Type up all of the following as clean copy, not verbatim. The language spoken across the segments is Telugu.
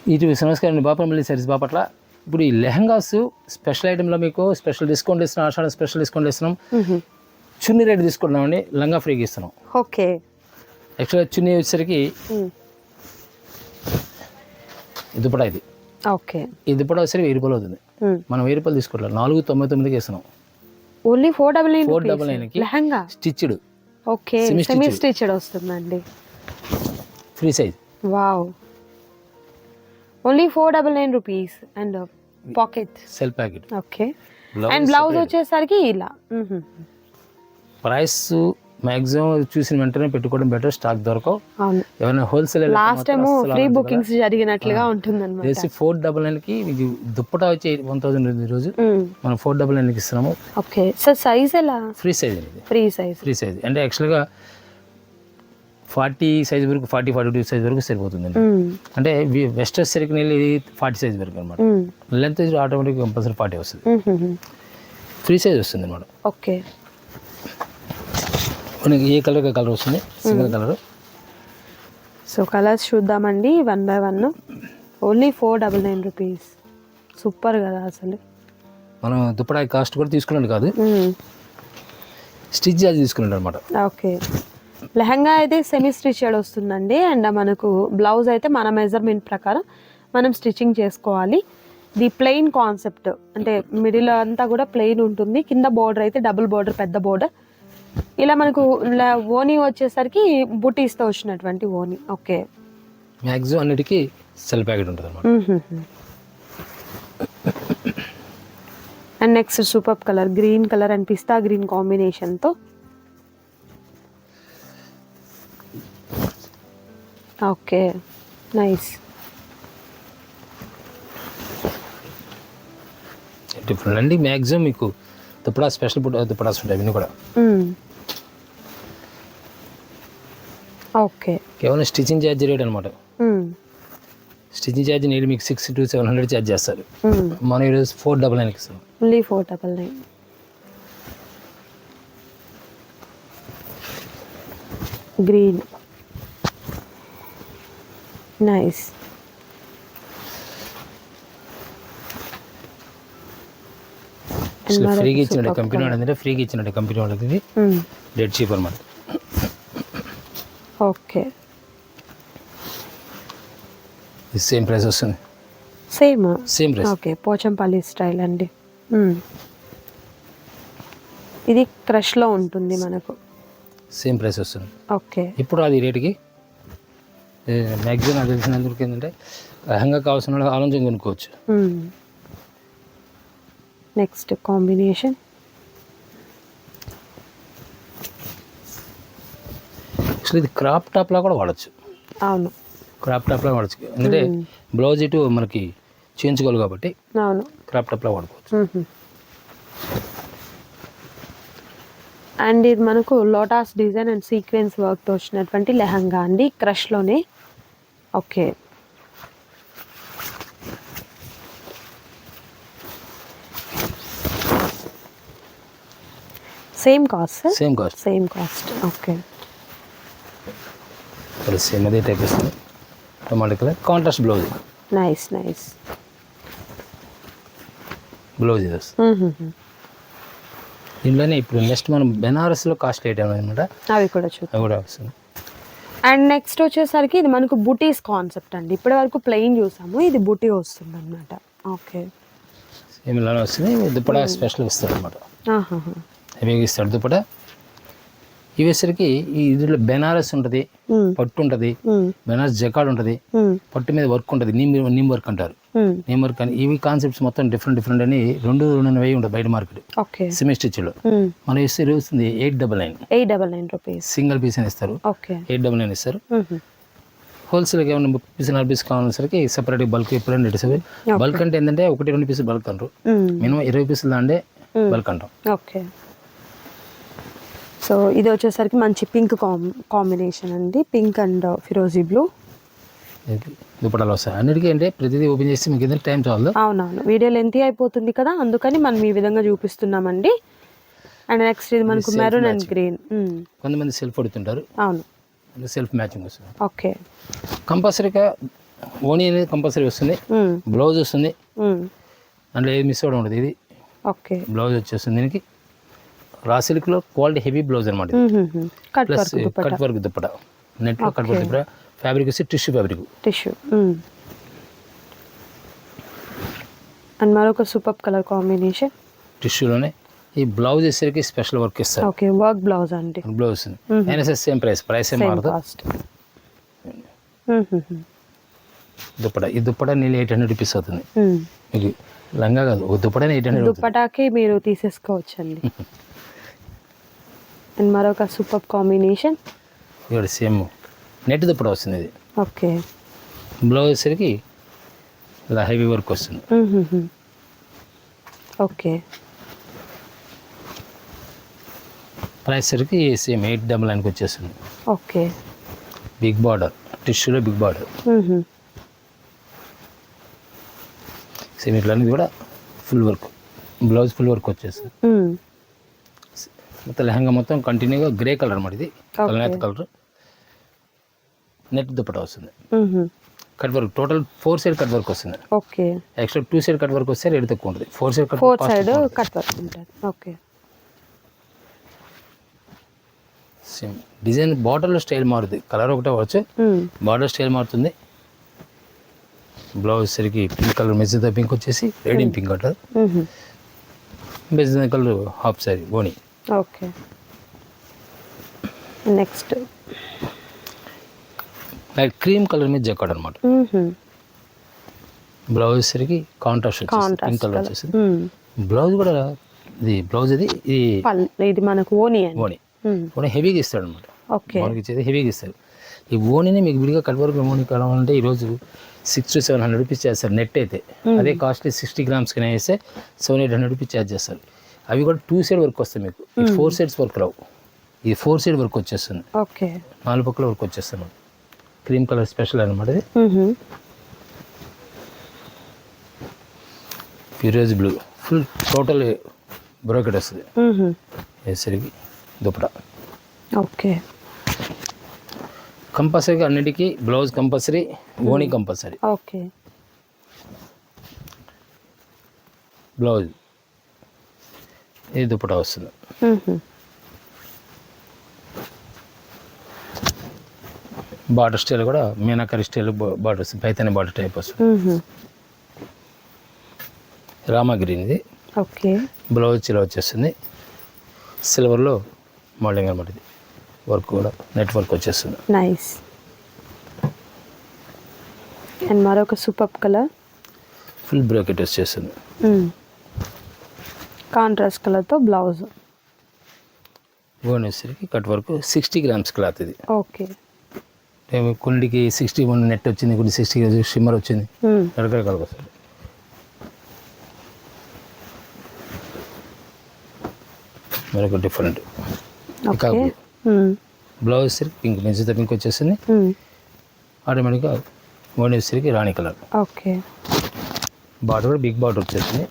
ఇటు నమస్కారం అండి, బాపనపల్లి సారీస్ బాపట్ల. ఇప్పుడు ఈ లెహంగాస్ స్పెషల్ ఐటెంలో మీకు స్పెషల్ డిస్కౌంట్ ఇస్తున్నాం, ఆషాఢ స్పెషల్ డిస్కౌంట్ ఇస్తున్నాం. చున్నీ రేట్ తీసుకుంటున్నామండి, లంగా ఫ్రీగా ఇస్తున్నాం. ఓకే. యాక్చువల్గా చున్నీ వచ్చేసరికి ఈ దుపటా ఇది. ఓకే. ఈ దుపటా వచ్చేసరికి 1000 రూపాయలు అవుతుంది. మనం 1000 రూపాయలు తీసుకోవట్లేదు, 499కి ఇస్తున్నాం. ఓన్లీ 499 499కి lehenga stitched. Okay, semi stitched వస్తుందండి. Free size. Wow. Only 499 rupees and pocket seal packet. Okay. And blouse వచ్చేసరికి ఇలా. ప్రైస్ మాక్సిమం చూసిన వెంటనే పెట్టుకోవడం బెటర్, స్టాక్ దొరకవు. అవును, ఏమైనా wholesale last time free bookings జరిగినట్లుగా ఉంటుంది అన్నమాట. 499కి మీకు దుప్పటా వచ్చి 1000 ఈరోజు మనం 499కి ఇస్తున్నాము. ఓకే సార్, సైజ్ ఎలా? ఫ్రీ సైజ్ అండి. Free size. ఫ్రీ సైజ్ అంటే యాక్చువల్గా 40 సైజ్ వరకు, 40-42 సైజ్ వరకు సరిపోతుందండి. అంటే వెస్ట్ సరికి వెళ్ళి 40 సైజ్ వరకు అనమాట. లెంత్ ఆటోమేటిక్ కంపల్సరీ 40 వస్తుంది. ఫ్రీ సైజ్ వస్తుంది అనమాట. ఓకే. మనకి ఏ కలర్ కలర్ వస్తుంది, సింగిల్ కలర్. సో కలర్స్ చూద్దామండి 1 by 1. Only 499 rupees. సూపర్ కదా అసలు. మనం దుప్పటా కాస్ట్ కూడా తీసుకున్నాడు కాదు, స్టిచ్ అది తీసుకున్నాడు అనమాట. ఓకే. లెహంగా అయితే సెమీ స్టిచ్డ్ వస్తుందండి. అండ్ మనకు బ్లౌజ్ అయితే మన మెజర్మెంట్ ప్రకారం మనం స్టిచ్చింగ్ చేసుకోవాలి. ది ప్లెయిన్ కాన్సెప్ట్, అంటే మిడిల్ అంతా కూడా ప్లెయిన్ ఉంటుంది. కింద బోర్డర్ అయితే డబుల్ బోర్డర్, పెద్ద బోర్డర్. ఇలా మనకు ఓనీ వచ్చేసరికి బుటీస్తో వచ్చినటువంటి ఓనీ. ఓకే. మ్యాక్సిమం అన్నిటికీ సెల్ ప్యాకెట్ ఉంటుంది అనమాట. And next super colour, green colour and pista green కాంబినేషన్తో. Okay, nice. డిఫరెంట్ అండి. మ్యాక్సిమం మీకు దుప్పటా స్పెషల్ దుప్పటాస్ ఉంటాయి ఇవన్నీ కూడా. ఓకే. కేవలం స్టిచ్చింగ్ ఛార్జ్ రేట్ అనమాట. స్టిచ్చింగ్ ఛార్జ్ నేను మీకు 600 to 700 ఛార్జ్ చేస్తారు. మనం ఈరోజు 499కి ఇస్తాం. ఓన్లీ 499. Green, nice. ఫ్రీగా ఇచ్చినట్టు కంపెనీ వాడు, అంటే ఫ్రీగా ఇచ్చినట్టు కంపెనీ వాళ్ళకి ఇది డెడ్ చీప్ అనమాట. ఓకే. ఇది సేమ్ ప్రైస్ వస్తుంది. Same price. Okay, Pochampally style అండి. ఇది క్రష్లో ఉంటుంది మనకు. సేమ్ ప్రైస్ వస్తుంది. ఓకే. ఇప్పుడు అది రేటుకి మ్యాక్సిమం నాకు తెలిసినందుకు ఏంటంటే లెహంగా కావాల్సిన వాళ్ళు ఆలోచన కొనుక్కోవచ్చు. నెక్స్ట్ కాంబినేషన్ యాక్చువల్లీ ఇది క్రాప్ టాప్లా కూడా వాడచ్చు. అవును, క్రాప్ టాప్లా వాడచ్చు. ఎందుకంటే బ్లౌజ్ ఇటు మనకి చేయించుకోవాలి కాబట్టి అవును, క్రాప్ టాప్లా వాడుకోవచ్చు. అండ్ ఇది మనకు లోటాస్ డిజైన్ అండ్ సీక్వెన్స్ వర్క్తో వచ్చినటువంటి లెహంగా అండి, క్రష్లోనే. Okay. Same cost. Okay. Same అదే టైప్ ఇస్తుంది. Tomato colour contrast blouse. Nice. Blouse ఇది వస్తుంది. దీంట్లోనే ఇప్పుడు నెక్స్ట్ మనం బెనారస్లో కాస్ట్ ఐటమ్ అనమాట, అవి కూడా చూద్దాం. అవి కూడా వస్తుంది. అండ్ నెక్స్ట్ వచ్చేసరికి ఇది మనకు బుటీస్ కాన్సెప్ట్ అండి. ఇప్పటి వరకు ప్లెయిన్ చూసాము, ఇది బుటీ వస్తుంది అనమాట. ఓకే. సేమ్ ఇలానే వస్తుంది. దుప్పటా స్పెషల్ ఇస్తాడు అనమాట, హెవీగా ఇస్తాడు దుప్పటా. ఇవి వచ్చరికి ఈ ఇందులో బెనారస్ ఉంటుంది, పట్టు ఉంటుంది, బెనారస్ జకాడ్ ఉంటుంది, పట్టు మీద వర్క్ ఉంటుంది, నీమ్ వర్క్ అంటారు. నీమ్ వర్క్ అని ఇవి కాన్సెప్ట్స్ మొత్తం డిఫరెంట్ అని 2,290 ఉంటుంది బయట మార్కెట్. ఓకే. సెమీ స్టిచ్లో మన ఇస్తే వస్తుంది 899 రూపీస్. సింగిల్ పీస్ అని ఇస్తారు. ఓకే. 899 ఇస్తారు. హోల్సేల్గా ఏమైనా 30 పీస్ 40 పీస్ కావాలసరికి సెపరేట్ బల్క్ ఎప్పుడైనా రేట్స్. బల్క్ అంటే ఏంటంటే 1-2 పీసులు బల్క్ అంటారు, మినిమం 20 పీసులు దాండే బల్క్ అంటాం. ఓకే. సో ఇది వచ్చేసరికి మంచి పింక్ కాంబినేషన్ అండి, పింక్ అండ్ ఫిరోజీ బ్లూ. దుప్పటాలు వస్తాయి అన్నిటికీ. అంటే ప్రతిదీ ఓపెన్ చేసి మీకు ఎందుకు టైం చాలు. అవునవును, వీడియో లెంత్ అయిపోతుంది కదా, అందుకని మనం ఈ విధంగా చూపిస్తున్నామండి. అండ్ నెక్స్ట్ ఇది మనకు మెరూన్ అండ్ గ్రీన్. కొంతమంది సెల్ఫ్ అడుగుతుంటారు. అవును, సెల్ఫ్ మ్యాచింగ్ వస్తుంది. ఓకే. కంపల్సరీగా ఓణీ అనేది కంపల్సరీ వస్తుంది, బ్లౌజ్ వస్తుంది, అందులో ఏది మిస్ అవ్వడం ఉండదు. ఇది ఓకే బ్లౌజ్ వచ్చేస్తుంది. దీనికి రా సిల్క్లో క్వాలిటీ హెవీ బ్లౌజ్ అనమాట. ప్లస్ కట్ వర్క్ దుప్పట, నెట్లో కట్ వర్క్ దుప్పట. ఫ్యాబ్రిక్ వచ్చి టిష్యూ ఫ్యాబ్రిక్. అండ్ మరొక సూపర్ కలర్ కాంబినేషన్ టిష్యూలోనే. ఈ బ్లౌజ్ వేసరికి స్పెషల్ వర్క్ ఇస్తారు. ఓకే, వర్క్ బ్లౌజ్ అండి. బ్లౌజ్ అయినా సరే సేమ్ ప్రైస్ ఏం మారదు. దుప్పట, ఈ దుప్పట నీళ్ళు 800 రూపీస్ అవుతుంది మీకు. లంగా కాదు, ఒక దుప్పట 800. దుప్పటాకి మీరు తీసేసుకోవచ్చండి. అండ్ మరొక సూపర్ కాంబినేషన్, ఇక్కడ సేమ్ నెట్ దుప్పట వస్తుంది. ఇది ఓకే. బ్లౌజ్ వచ్చేసరికి ఇలా హెవీ వర్క్ వస్తుంది. ఓకే, ప్రైస్ సరికి సేమ్ 899కి వచ్చేస్తుంది. ఓకే. బిగ్ బార్డర్, టిష్యూలో బిగ్ బార్డర్. సేమ్ ఇట్లాంటిది కూడా full work, blouse full work వచ్చేస్తుంది. మొత్తం లెహంగా మొత్తం కంటిన్యూగా గ్రే కలర్ అన్నమాట. ఇది కలనేత కలర్, నెట్ దుప్పట వస్తుంది. Cut work total 4 side cut work వస్తుంది. Okay. Extra 2 side cut work వస్తే రేట్ తక్కువ ఉంటుంది. 4 సైడ్ కట్ వర్క్ ఉంటుంది. ఓకే. సేమ్ డిజైన్ బార్డర్లో స్టైల్ మారుతుంది. కలర్ ఒకటే వచ్చు, బార్డర్ స్టైల్ మారుతుంది. బ్లౌజ్ సరికి పింక్ కలర్, మెజంతా పింక్ వచ్చేసి రేడియం పింక్ అంటారు. మెజంతా కలర్ హాఫ్ సారీ ఓణి. Okay. Next light cream colour మీద జకాడ్ అనమాట. బ్లౌజ్ సరికి కాంట్రాస్ట్ పింక్ కలర్ వచ్చేసింది. బ్లౌజ్ కూడా ఇది బ్లౌజ్ ఇది మనకు ఓణి ఓణి హెవీగా ఇస్తాడు అనమాట. మనకి ఇచ్చేది హెవీగా ఇస్తాడు. ఈ ఓణిని మీకు విడిగా కట్ వర్క్ ఓణి కావాలంటే ఈరోజు 600 to 700 రూపీస్ చేస్తారు నెట్ అయితే. అదే కాస్ట్లీ 60 grams కింద వేస్తే 700-800 రూపీస్ ఛార్జ్ చేస్తారు. అవి కూడా 2 సైడ్ వర్క్ వస్తాయి మీకు. 4 సైడ్స్ వర్క్ రావు. ఇది 4 సైడ్ వర్క్ వచ్చేస్తుంది. ఓకే. 4 పక్కల వర్క్ వచ్చేస్తుంది. క్రీమ్ కలర్ స్పెషల్ అనమాట ఇది. ఫిరోజ్ బ్లూ ఫుల్ టోటల్ బ్రోకెట్ వస్తుంది. వేసరికి దుప్పట. ఓకే. కంపల్సరీగా అన్నిటికీ బ్లౌజ్ కంపల్సరీ, ఓణి కంపల్సరీ. ఓకే. బ్లౌజ్ ఇది దుప్పట వస్తుంది. బార్డర్ స్టైల్ కూడా మీనాకరి స్టైల్ బార్డర్ వస్తుంది. పైతాని బార్డర్ టైప్ వస్తుంది. రామా గ్రీన్ ఇది. ఓకే. బ్లౌజ్ ఇలా వచ్చేస్తుంది. సిల్వర్లో మోడలింగ్ అనమాట. ఇది వర్క్ కూడా నెట్ వర్క్ వచ్చేస్తుంది. నైస్. అండ్ మరొక సూపర్ కలర్ ఫుల్ బ్రోకెట్ వచ్చేస్తుంది. కాంట్రాస్ట్ కలర్తో బ్లౌజ్. ఓన్ వచ్చేసరికి కట్ వర్క్ 60 grams క్లాత్ ఇది. ఓకే. కొన్నిటికి 61 నెట్ వచ్చింది, కొన్ని 60 షిమ్మర్ వచ్చింది. రకరకాల వస్తుంది. మరొక డిఫరెంట్ బ్లౌజ్ వచ్చేసరికి పింక్, మెజంతా పింక్ వచ్చేసింది. ఆటోమేటిక్గా ఓన్ వచ్చేసరికి రాణి కలర్. ఓకే. బార్డర్ కూడా బిగ్ బార్డర్ వచ్చేసింది.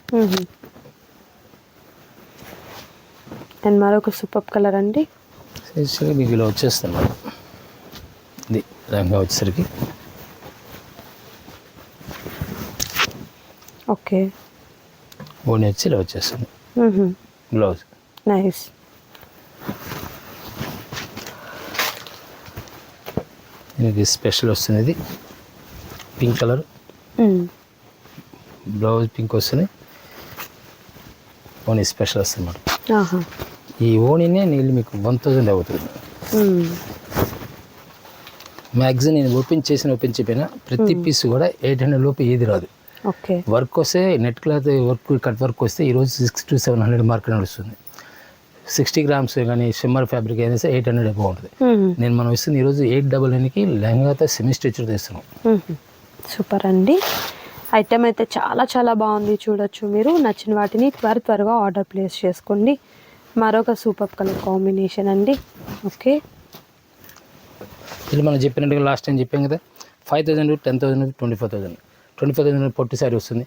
అండ్ మరొక సూపర్ కలర్ అండి. మీకు ఇలా వచ్చేస్తుంది మేడం. ఇది రంగా వచ్చేసరికి ఓకే. ఓన్ వచ్చి ఇలా వచ్చేస్తుంది. Blouse nice. దీనికి స్పెషల్ వస్తుంది. ఇది పింక్ కలర్, బ్లౌజ్ పింక్ వస్తుంది. ఓనీ స్పెషల్ వస్తుంది అన్నమాట. ఈ ఓణీనే నీళ్ళు మీకు 1000 అవుతుంది. మ్యాక్సిమం నేను ఓపెన్ చెప్పిన ప్రతి పీస్ కూడా 800 లోపు ఏది రాదు. ఓకే. వర్క్ వస్తే net cloth work, cut work వస్తే ఈరోజు 600 to 700 మార్కెట్ నడుస్తుంది. 60 grams కానీ షిమ్మర్ ఫ్యాబ్రిక్ అయితే 800 బాగుంటుంది. నేను మనం ఇస్తుంది ఈరోజు 899కి లెహంగాతో సెమీ స్టిచ్డ్ ఇస్తున్నాం. సూపర్ అండి. ఐటమ్ అయితే చాలా చాలా బాగుంది. చూడొచ్చు మీరు. నచ్చిన వాటిని త్వరగా ఆర్డర్ ప్లేస్ చేసుకోండి. మరొక సూపర్ కలర్ కాంబినేషన్ అండి. ఓకే. ఇది మనం చెప్పినట్టుగా లాస్ట్ టైం చెప్పాం కదా, 5000, 10,000, 25,000. 25,000 పొట్టి సారీ వస్తుంది.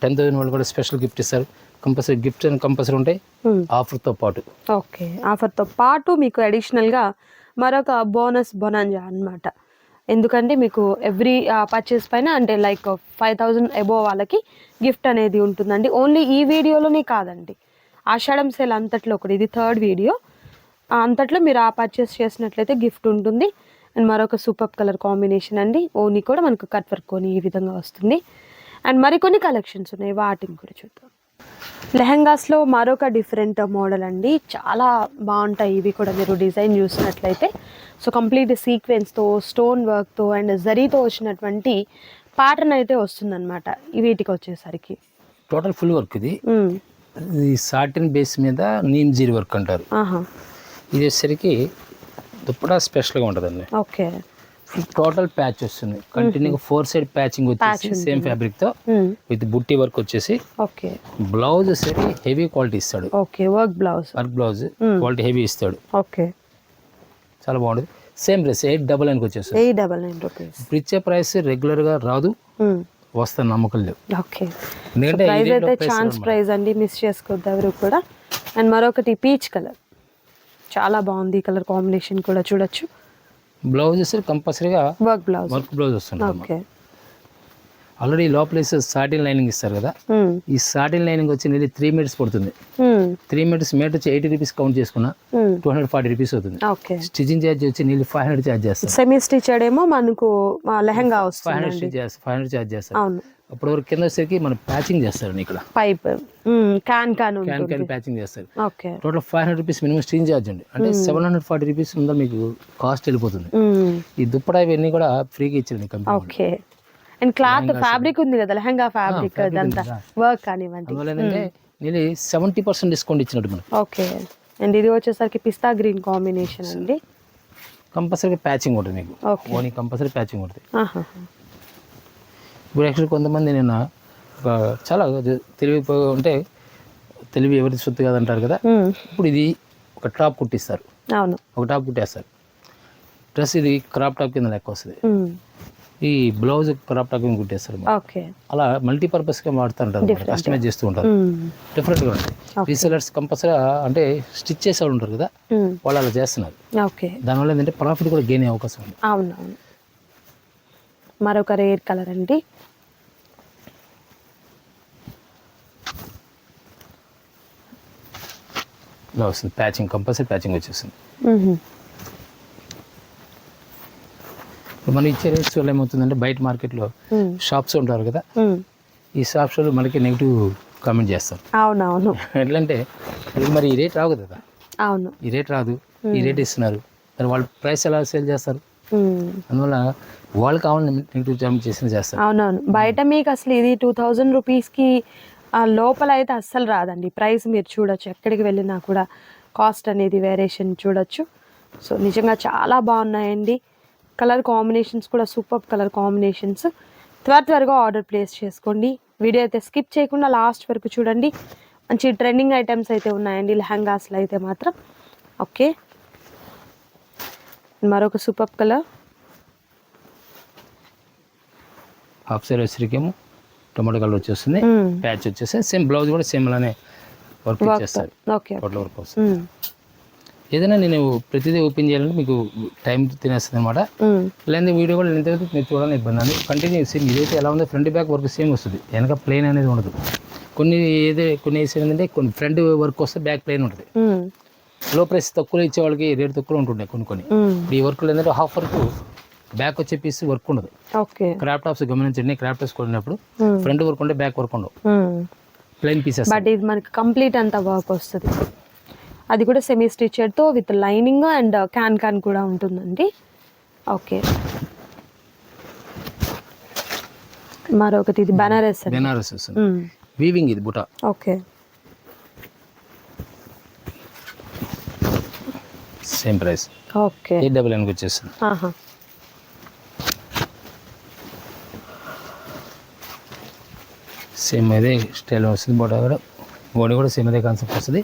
10,000 వాళ్ళు కూడా స్పెషల్ గిఫ్ట్ ఇస్తారు. కంపల్సరీ గిఫ్ట్స్ అని కంపల్సరీ ఉంటాయి ఆఫర్తో పాటు. ఓకే. ఆఫర్తో పాటు మీకు అడిషనల్గా మరొక బోనస్ బొనాంజా అన్నమాట. ఎందుకంటే మీకు ఎవ్రీ పర్చేస్ పైన అంటే లైక్ 5,000 అబోవ్ వాళ్ళకి గిఫ్ట్ అనేది ఉంటుందండి. ఓన్లీ ఈ వీడియోలోనే కాదండి, ఆషాఢం సేల్ అంతట్లో ఒకటి, ఇది 3rd వీడియో, అంతట్లో మీరు ఆ పర్చేస్ చేసినట్లయితే గిఫ్ట్ ఉంటుంది. అండ్ మరొక సూపర్ కలర్ కాంబినేషన్ అండి. ఓనీ కూడా మనకు కట్ వర్క్ ఓనీ ఈ విధంగా వస్తుంది. అండ్ మరికొన్ని కలెక్షన్స్ ఉన్నాయి, వాటిని కూడా చూద్దాం. లెహెంగాస్లో మరొక డిఫరెంట్ మోడల్ అండి, చాలా బాగుంటాయి ఇవి కూడా. మీరు డిజైన్ చూసినట్లయితే సో కంప్లీట్ సీక్వెన్స్తో, స్టోన్ వర్క్తో అండ్ జరీతో వచ్చినటువంటి ప్యాటర్న్ అయితే వస్తుందన్నమాట వీటికి వచ్చేసరికి. టోటల్ ఫుల్ వర్క్ ఇది. ఇది సాటిన్ బేస్ మీద నీమ్ జీరి వర్క్ అంటారు. ఇది వచ్చేసరికి దుప్పటా స్పెషల్గా ఉంటుందండి. ఓకే, టోటల్ ప్యాచ్ వస్తుంది, కంటిన్యూగా 4 సైడ్ ప్యాచింగ్ వచ్చేసి సేమ్ ఫ్యాబ్రిక్ తో విత్ బుట్టి వర్క్ వచ్చేసి. ఓకే, బ్లౌజ్ వచ్చేసి హెవీ క్వాలిటీ ఇస్తాడు. Okay, work blouse quality heavy ఇస్తాడు. ఓకే, చాలా బాగుంటుంది. సేమ్ ప్రైస్ 899 వచ్చేస్తుంది. 899 రూపీస్. ఇప్పుడు ఇచ్చే ప్రైస్ రెగ్యులర్ గా రాదు, వస్తా నమ్మకం లేవు. ఓకే, ఎందుకంటే ప్రైస్ అయితే ఛాన్స్ ప్రైస్ అండి, మిస్ చేసుకోవద్దు ఎవరు కూడా. అండ్ మరొకటి పీచ్ కలర్, చాలా బాగుంది కలర్ కాంబినేషన్ కూడా చూడొచ్చు. బ్లౌజ్ కంపల్సరీగా వర్క్ బ్లౌజ్ వస్తుంది. ఓకే, ఆల్రెడీ లోపల సాటిన్ లైనింగ్ ఇస్తారు కదా, ఈ సాటిన్ లైనింగ్ వచ్చి నెల 3 మీటర్స్ పడుతుంది. 3 మీటర్స్ మీటర్ వచ్చి 80 రూపీస్ కౌంట్ చేసుకున్నా 240 రూపీస్ అవుతుంది. స్టిచింగ్ ఛార్జ్ వచ్చి నెల 500 ఛార్జ్ చేస్తారు. సెమీ స్టిచ్ ఏమో మనకు లెహంగా వస్తుంది 500 ఛార్జ్ చేస్తారు. అప్పుడు వరకు కింద వచ్చేసరికి మనం ప్యాచింగ్ చేస్తారు, ఇక్కడ పైప్ క్యాన్ ప్యాచింగ్ చేస్తారు. Total 500 rupees minimum stitching charge ఉంది, అంటే 740 రూపీస్ ఉందా మీకు కాస్ట్ వెళ్ళిపోతుంది. ఈ దుప్పడా ఇవన్నీ కూడా ఫ్రీగా ఇచ్చారు company. Okay, and cloth fabric ఉంది కదా, లెహంగా ఫ్యాబ్రిక్ అదంతా వర్క్ కానివ్వండి. అందువల్ల ఏంటంటే నేను 70% డిస్కౌంట్ ఇచ్చినట్టు మనకి. ఓకే, అండ్ ఇది వచ్చేసరికి పిస్తా గ్రీన్ కాంబినేషన్ అండి. కంపల్సరీ ప్యాచింగ్ ఉంటుంది మీకు, ఓన్లీ కంపల్సరీ ప్యాచింగ్ ఉంటుంది. ఇప్పుడు యాక్చువల్లీ కొంతమంది నేను చాలా తెలివి ఉంటే తెలివి ఎవరి సొత్తు కాదంటారు కదా. ఇప్పుడు ఇది ఒక టాప్ కుట్టిస్తారు, ఒక టాప్ కుట్టేస్తారు, డ్రెస్ ఇది క్రాప్ టాప్ కింద లెక్క వస్తుంది. ఈ బ్లౌజ్ క్రాప్ టాప్ కింద కుట్టేస్తారు. అలా మల్టీపర్పస్గా వాడుతుంటారు, కస్టమైజ్ చేస్తూ ఉంటారు, డిఫరెంట్గా ఉంటాయి. రీసెలర్స్ కంపల్సరీ అంటే స్టిచ్ చేసే వాళ్ళు ఉంటారు కదా, వాళ్ళు అలా చేస్తున్నారు. దానివల్ల ఏంటంటే ప్రాఫిట్ కూడా గెయిన్ అయ్యే అవకాశం ఉంది. అవునవును. మరొక రేర్ కలర్ అండి, ఇలా వస్తుంది ప్యాచింగ్, కంపల్సరీ ప్యాచింగ్ వచ్చేస్తుంది. మనం ఇచ్చే రేట్స్ వల్ల ఏమవుతుందంటే బయట మార్కెట్లో షాప్స్ ఉంటారు కదా, ఈ షాప్స్లో మనకి నెగిటివ్ కామెంట్ చేస్తారు. అవునవును, ఎట్లంటే మరి ఈ రేట్ రావు కదా, అవును ఈ రేట్ రాదు, ఈ రేట్ ఇస్తున్నారు, మరి వాళ్ళు ప్రైస్ ఎలా సేల్ చేస్తారు? అందువల్ల వాళ్ళు కావాలని నెగిటివ్ కామెంట్ చేస్తారు. అవునవును, బయట మీకు అసలు ఇది 2000 రూపీస్కి లోపల అయితే అస్సలు రాదండి. ప్రైస్ మీరు చూడొచ్చు, ఎక్కడికి వెళ్ళినా కూడా కాస్ట్ అనేది వేరియేషన్ చూడొచ్చు. సో నిజంగా చాలా బాగున్నాయండి. కలర్ కాంబినేషన్స్ కూడా సూపర్ కలర్ కాంబినేషన్స్. త్వరగా ఆర్డర్ ప్లేస్ చేసుకోండి. వీడియో అయితే స్కిప్ చేయకుండా లాస్ట్ వరకు చూడండి. మంచి ట్రెండింగ్ ఐటమ్స్ అయితే ఉన్నాయండి లెహంగాస్లో అయితే మాత్రం. ఓకే, మరొక సూపర్ కలర్ హాఫ్ సైడ్ వచ్చేసరికేమో టొమాటో కలర్ వచ్చేస్తుంది, ప్యాచ్ వచ్చేసి సేమ్ బ్లౌజ్ కూడా సేమ్ అలానే వర్క్ చేస్తారు. టోటల్ వర్క్ వస్తుంది. ఏదైనా నేను ప్రతిదీ ఓపెన్ చేయాలంటే మీకు టైం తినేస్తుంది అనమాట. లేదా వీడియో కూడా నేను చూడాలని ఇబ్బంది అండి. కంటిన్యూ సేమ్ ఇదైతే ఎలా ఉందో ఫ్రంట్ బ్యాక్ వర్క్ సేమ్ వస్తుంది, వెనక ప్లెయిన్ అనేది ఉండదు. కొన్ని ఏంటంటే కొన్ని ఫ్రంట్ వర్క్ వస్తే బ్యాక్ ప్లెయిన్ ఉంటుంది. లో ప్రైస్ తక్కువ ఇచ్చే వాళ్ళకి రేట్ తక్కువ ఉంటుండే కొన్ని. ఈ వర్క్లో ఏంటంటే హాఫ్ వర్క్ బ్యాక్ వచ్చే పీస్ వర్క్ ఉండదు. క్రాప్ టాప్స్ గమనించండి, క్రాప్ టాప్స్ కొన్నప్పుడు ఫ్రంట్ వర్క్ ఉంటే బ్యాక్ వర్క్ ఉండవు, ప్లెయిన్ పీసెస్. బట్ ఇది మనకి కంప్లీట్ అంతా వర్క్ వస్తుంది. అది కూడా సెమీ స్టిచెడ్తో విత్ లైనింగ్ అండ్ క్యాన్ కూడా ఉంటుందండి. ఓకే, మరొకటి ఇది బెనారస్ వీవింగ్, ఇది బుటా. Okay, same price. ఓకే, 899 వచ్చేస్తుంది. సేమ్ అదే స్టైల్ వస్తుంది. బోడీ కూడా సేమ్ అదే కాన్సెప్ట్ వస్తుంది.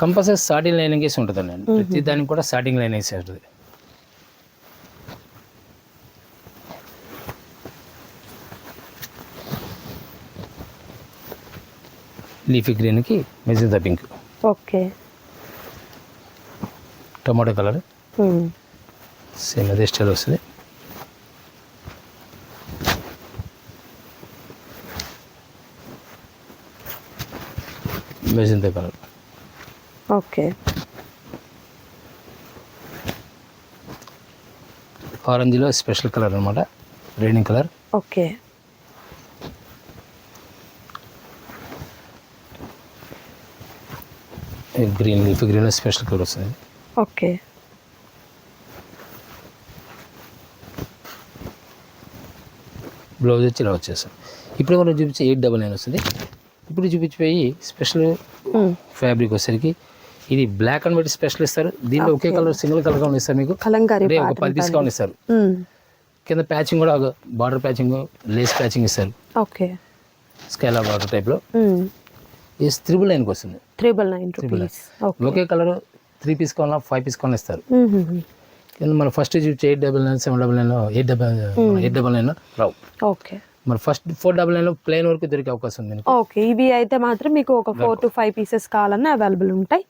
కంపల్సరీ స్టార్టింగ్ లైనింగ్ వేసి ఉంటుందండి, ప్రతి దానికి కూడా స్టార్టింగ్ లైన్ వేసి ఉంటుంది. లీఫీ గ్రీన్కి magenta pink. Okay, tomato colour same అదే స్టైల్ వస్తుంది. Magenta colour. ఓకే. ఆరెంజ్లో స్పెషల్ కలర్ అనమాట, రైనింగ్ కలర్. ఓకే. గ్రీన్ లీఫ్ గ్రీన్లో స్పెషల్ కలర్ వస్తుంది. ఓకే. బ్లౌజ్ వచ్చి ఇలా వచ్చేస్తాం. ఇప్పుడు మనం చూపించే 899 వస్తుంది. ఇప్పుడు చూపించిపోయి స్పెషల్ ఫ్యాబ్రిక్ వచ్చేసరికి ఇది బ్లాక్ అండ్ వైట్ స్పెషల్ ఇస్తారు. దీంట్లో ఒకే కలర్ సింగిల్ కలర్ కావాలి ఇస్తారు మీకు. కలంకారీ ఒక 10 పీస్ కావాలి ఇస్తారు. కింద ప్యాచింగ్ కూడా బార్డర్ ప్యాచింగ్, లేస్ ప్యాచింగ్ ఇస్తారు. ఓకే. స్కేలా బార్డర్ టైప్లో. ఇది 999కి వస్తుంది. 999 ఒకే కలర్ 3 పీస్ కావాలా 5 పీస్ కావాలని ఇస్తారు. కింద మన ఫస్ట్ చూపించే 899, 799, 899 రావు. ఓకే. మరి ఫస్ట్ 499 ప్లేన్ వరకు దొరికే అవకాశం ఉంది. ఓకే. ఇవి అయితే మాత్రం మీకు ఒక 4 to 5 పీసెస్ కావాలన్నా అవైలబుల్ ఉంటాయి.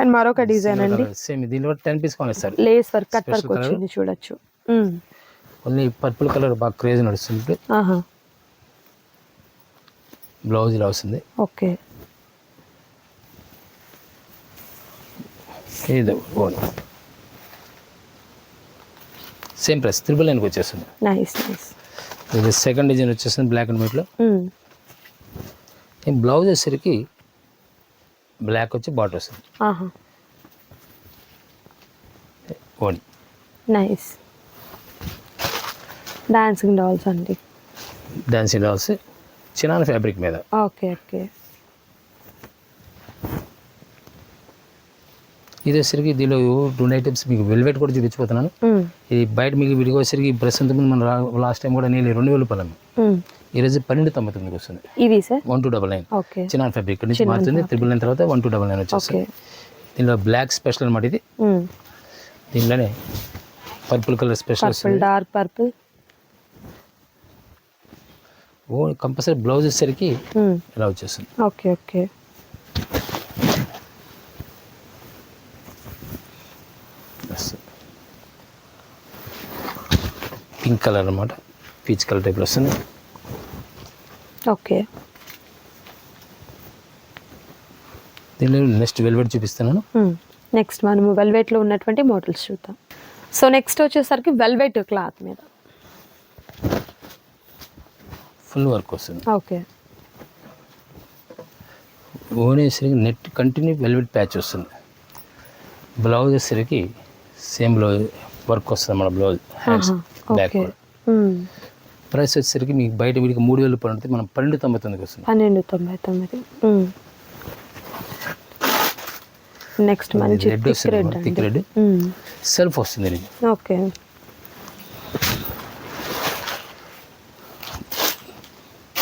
అండ్ మరొక డిజైన్ అండి, సేమ్ దీనిలో 10 పీస్ కావాలి ఇస్తారు. లేస్ వర్క్, కట్ వర్క్ వచ్చింది చూడొచ్చు. ఓన్లీ పర్పుల్ కలర్ బాగా క్రేజ్ నడుస్తుంది. బ్లౌజ్ ఇలా వస్తుంది. ఓకే. ఇది సేమ్ ప్రైస్ 999కి వచ్చేస్తుంది. Nice nice. ఇది సెకండ్ డిజైన్ వచ్చేస్తుంది బ్లాక్ అండ్ వైట్లో. బ్లౌజ్ వచ్చేసరికి బ్లాక్ వచ్చి బార్డర్ వస్తుంది. Own nice. డాన్సింగ్ డాల్స్ అండి. డాన్సింగ్ డాల్స్ చిన్న ఫ్యాబ్రిక్ మీద. ఓకే. ఓకే. ఇది వచ్చేసరికి దీనిలో 2 ఐటమ్స్ మీకు వెల్వెట్ కూడా చూపించిపోతున్నాను. ఇది బయట మీకు విడిగా వచ్చేసరికి బ్రష్ అంత ముందు మన లాస్ట్ టైం కూడా నేను 2000 రూపాయలు. ఈరోజు 1299కి వస్తుంది. ఇవి సార్ 1299. ఓకే. చిన్న ఫ్యాబ్రిక్ నుంచి మారుతుంది. 999 తర్వాత 1299 వచ్చేస్తుంది. దీనిలో బ్లాక్ స్పెషల్ అనమాట ఇది. దీనిలోనే పర్పుల్ కలర్ స్పెషల్ వస్తుంది. Dark purple. ఓ కంపల్సరీ బ్లౌజ్ వచ్చేసరికి ఇలా వచ్చేస్తుంది. ఓకే. ఓకే. పింక్ కలర్ అనమాట, పీచ్ కలర్ టైప్లో వస్తుంది. ఓకే. దీనిలో నెక్స్ట్ వెల్వెట్ చూపిస్తున్నాను. నెక్స్ట్ మనము వెల్వెట్లో ఉన్నటువంటి మోడల్స్ చూద్దాం. సో నెక్స్ట్ వచ్చేసరికి వెల్వెట్ క్లాత్ మీద ఫుల్ వర్క్ వస్తుంది. ఓకే. ఓనేసరికి నెట్ కంటిన్యూ వెల్వెట్ ప్యాచ్ వస్తుంది. బ్లౌజ్ వచ్చేసరికి సేమ్ బ్లౌజ్ వర్క్ వస్తుంది మన బ్లౌజ్ హ్యాండ్స్ బ్యాక్. ప్రైస్ వచ్చేసరికి మీకు బయట వీడికి 3000 రూపాయలు ఉంటుంది, మనం 1299కి వస్తుంది. 1299. నెక్స్ట్ మంచి రెడ్ వస్తుంది, థిక్ రెడ్ సెల్ఫ్ వస్తుంది ఇది. ఓకే.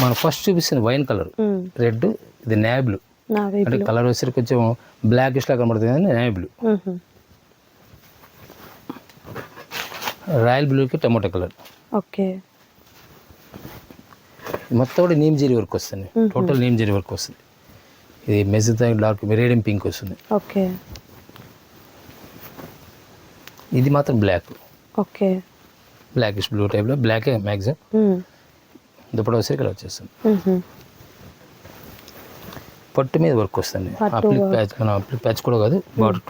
మనం ఫస్ట్ చూపిస్తుంది వైన్ కలర్, రెడ్. ఇది నేవీ బ్లూ. అంటే కలర్ వచ్చేసరికి కొంచెం బ్లాక్ ఇష్లా కనబడుతుంది కానీ నేవీ బ్లూ. రాయల్ బ్లూకి టమోటా కలర్. ఓకే. మొత్తం కూడా నీమ్ జెరీ వర్క్ వస్తుంది. టోటల్ నీమ్ జెరీ వర్క్ వస్తుంది. ఇది మెజంతా డార్క్ రేడియం పింక్ వస్తుంది. ఓకే. ఇది మాత్రం బ్లాక్. ఓకే. బ్లాకిష్ బ్లూ టైప్లో బ్లాకే మ్యాక్సిమం. దుప్పటి వచ్చేసరికి ఇలా వచ్చేస్తుంది. పట్టు మీద వర్క్ వస్తుంది. అప్లిక్ ప్యాచ్, మన అప్లిక్ ప్యాచ్ కూడా కాదు,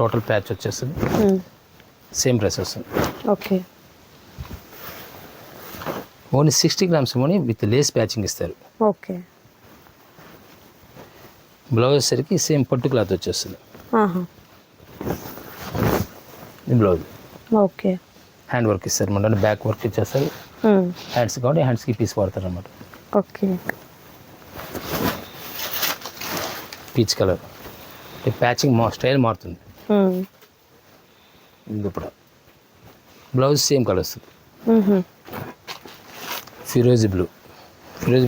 టోటల్ ప్యాచ్ వచ్చేస్తుంది. సేమ్ ప్రైస్ వస్తుంది. Okay. Only 60 grams only with lace patching ఇస్తారు. ఓకే. బ్లౌజ్ వచ్చేసరికి సేమ్ పట్టు క్లాత్ వచ్చేస్తుంది. Blouse okay. హ్యాండ్ వర్క్ ఇస్తారు అన్నమాట, బ్యాక్ వర్క్ ఇచ్చేస్తారు. హ్యాండ్స్ కాబట్టి హ్యాండ్స్కి పీస్ వాడతారు అన్నమాట. Okay. Peach colour patching style మారుతుంది. ఇప్పుడు బ్లౌజ్ సేమ్ కలర్ వస్తుంది. ఫిరోజీ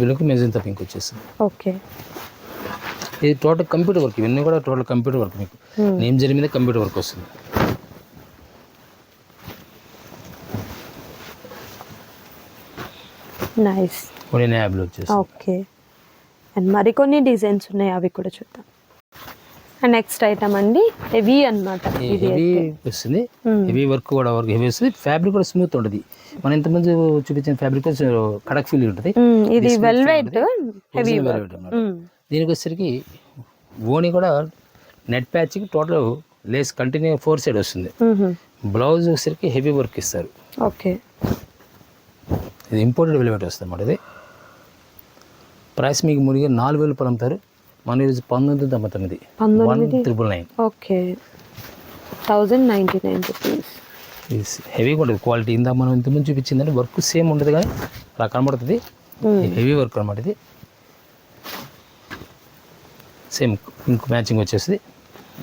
బ్లూకి మెజంతా పింక్ వచ్చేస్తుంది. ఓకే. ఇది టోటల్ కంప్యూటర్ వర్క్, ఇవన్నీ కూడా టోటల్ కంప్యూటర్ వర్క్. మీకు నేమ్ జరీ మీద కంప్యూటర్ వర్క్ వస్తుంది. నైస్. నేవీ బ్లూ వచ్చేస్తుంది. ఓకే. అండ్ మరికొన్ని డిజైన్స్ ఉన్నాయి, అవి కూడా చూద్దాం. అండ్ నెక్స్ట్ ఐటమ్ అండి హెవీ అన్నమాట. హెవీ వస్తుంది. హెవీ వర్క్ కూడా హెవీ వస్తుంది. ఫ్యాబ్రిక్ కూడా స్మూత్ ఉంటుంది. మనం ఇంతకుముందు చూపించిన ఫ్యాబ్రిక్ కడక్ ఫీల్ ఉంటుంది. ఇది వెల్వెట్ హెవీ. దీనికి వచ్చేసరికి ఓని కూడా నెట్ ప్యాచ్కి టోటల్ లేస్ కంటిన్యూ 4 సైడ్ వస్తుంది. బ్లౌజ్ వచ్చేసరికి హెవీ వర్క్ ఇస్తారు. ఓకే, ఇది ఇంపోర్టెడ్ వెల్వెట్ వస్తుంది అన్నమాట. ఇది ప్రైస్ మీకు మునిగి 4,000 రూపాయలు అమ్ముతారు. మన ఈరోజు 1999. 1999. Okay, 1099 rupees. ఇది హెవీగా ఉంటుంది క్వాలిటీ. ఇందా మనం ఇంతకుముందు చూపించిందంటే వర్క్ సేమ్ ఉండదు కానీ అలా కనబడుతుంది. హెవీ వర్క్ అనమాట. ఇది సేమ్ పింక్ మ్యాచింగ్ వచ్చేస్తుంది.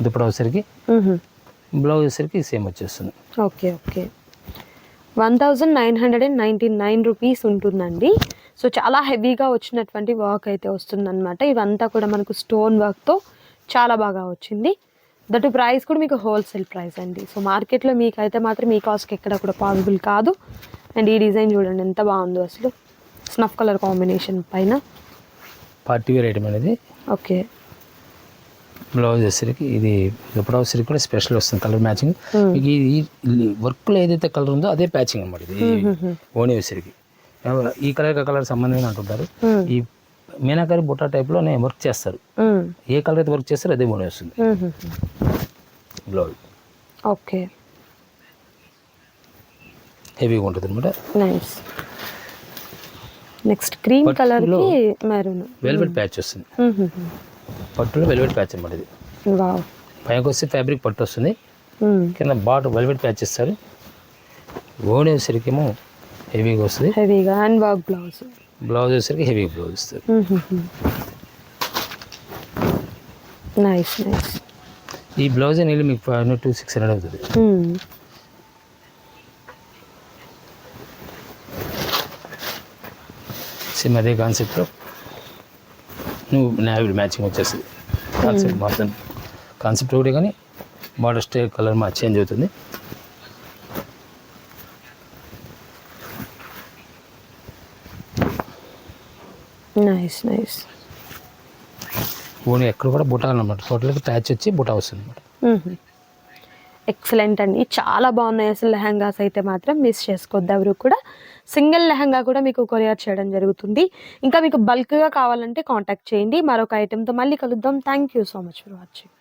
దుప్పట వచ్చేసరికి బ్లౌజ్ వచ్చేసరికి సేమ్ వచ్చేస్తుంది. ఓకే ఓకే, 1999 రూపీస్ ఉంటుందండి. సో చాలా హెవీగా వచ్చినటువంటి వర్క్ అయితే వస్తుందన్నమాట. ఇవంతా కూడా మనకు స్టోన్ వర్క్తో చాలా బాగా వచ్చింది. దట్ ప్రైస్ కూడా మీకు హోల్సేల్ ప్రైస్ అండి. సో మార్కెట్లో మీకైతే మాత్రం మీ కాస్ట్కి ఎక్కడ కూడా పాసిబుల్ కాదు. అండ్ ఈ డిజైన్ చూడండి ఎంత బాగుందో అసలు, స్నఫ్ కలర్ కాంబినేషన్ పైన పార్టీ వేర్ ఐటమ్ అనేది. ఓకే, బ్లౌజ్ వచ్చేసరికి ఇది దుప్పట వచ్చేసరికి కూడా స్పెషల్ వస్తుంది కలర్ మ్యాచింగ్. మీకు ఈ వర్క్లో ఏదైతే కలర్ ఉందో అదే ప్యాచింగ్ అన్నమాట. ఇది ఓని వచ్చేసరికి ఈ కలర్ సంబంధం అంటుంటారు. ఈ మీనాకారి బుట్ట టైప్లోనే వర్క్ చేస్తారు. ఏ కలర్ అయితే వర్క్ చేస్తారో అదే ఓని వస్తుంది బ్లౌజ్. ఓకే, హెవీగా ఉంటుంది అనమాట. నైస్. నెక్స్ట్ క్రీమ్ కలర్కి మెరూన్ వెల్వెట్ ప్యాచ్ వస్తుంది. పట్టులో వెల్వెట్ ప్యాచ్ అనమాట. ఇది వావ్. పైకి వస్తే ఫ్యాబ్రిక్ పట్టు వస్తుంది, కింద బాట్ వెల్వెట్ ప్యాచ్ ఇస్తారు. ఓని వచ్చేసరికి ఏమో హెవీగా వస్తుంది. హెవీగా హ్యాండ్ వర్క్ బ్లౌజ్. బ్లౌజ్ వచ్చేసరికి హెవీ బ్లౌజ్ ఇస్తారు. Nice nice. ఈ బ్లౌజ్ అనేది మీకు 500 to 600 అవుతుంది. సేమ్ అదే కాన్సెప్ట్లో నువ్వు నావీ మ్యాచింగ్ వచ్చేస్తుంది. కాన్సెప్ట్ మాత్రం కాన్సెప్ట్ ఒకటే కానీ బార్డర్ స్టైల్ కలర్ మా చేంజ్ అవుతుంది. Nice nice. ఓన్లీ ఎక్కడ కూడా బుటా అనమాట. టోటల్గా ప్యాచ్ వచ్చి బుటా వస్తుంది అనమాట. ఎక్సలెంట్ అండి, చాలా బాగున్నాయి అసలు లెహంగాస్ అయితే మాత్రం మిస్ చేసుకోవద్దు ఎవరు కూడా. సింగిల్ లెహంగా కూడా మీకు కొరియర్ చేయడం జరుగుతుంది. ఇంకా మీకు బల్క్గా కావాలంటే కాంటాక్ట్ చేయండి. మరొక ఐటెంతో మళ్ళీ కలుద్దాం. Thank you so much for watching.